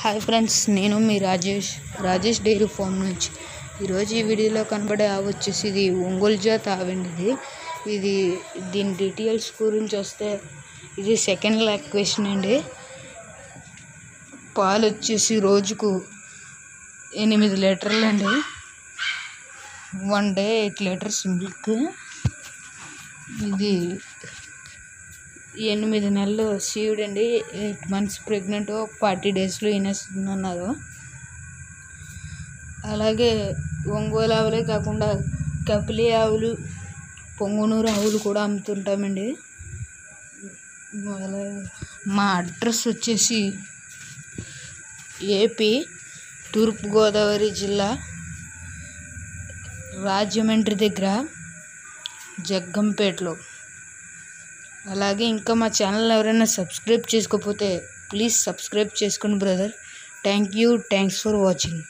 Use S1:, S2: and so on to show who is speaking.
S1: Hi friends, నేను మీ Rajesh dairy farm నుంచి. ఈరోజు ఈ వీడియోలో కనబడే ఆవు వచ్చేసి ఇది ఒంగోలు జాతి ఆవండి. ఇది దీని డీటెయిల్స్ గురించి వస్తే ఇది సెకండ్ లాక్వేషన్ అండి. పాలు వచ్చేసి రోజుకు 8 లీటర్లు అండి. 1 డే 8 లీటర్స్ మిల్క్. ఇది 8 నెలలు సీడ్ అండి. 8 months ప్రెగ్నెంట్, 40 daysలో ఈనేస్తున్నారు. అలాగే ఒంగోలు ఆవులే కాకుండా కపిలి ఆవులు, పొంగునూరు ఆవులు కూడా అమ్ముతుంటామండి. మా అడ్రస్ వచ్చేసి ఏపీ తూర్పుగోదావరి జిల్లా రాజమండ్రి దగ్గర జగ్గంపేటలో. అలాగే ఇంకా మా ఛానల్ ఎవరైనా సబ్స్క్రైబ్ చేసుకోకపోతే ప్లీజ్ సబ్స్క్రైబ్ చేసుకోండి బ్రదర్. Thanks for watching.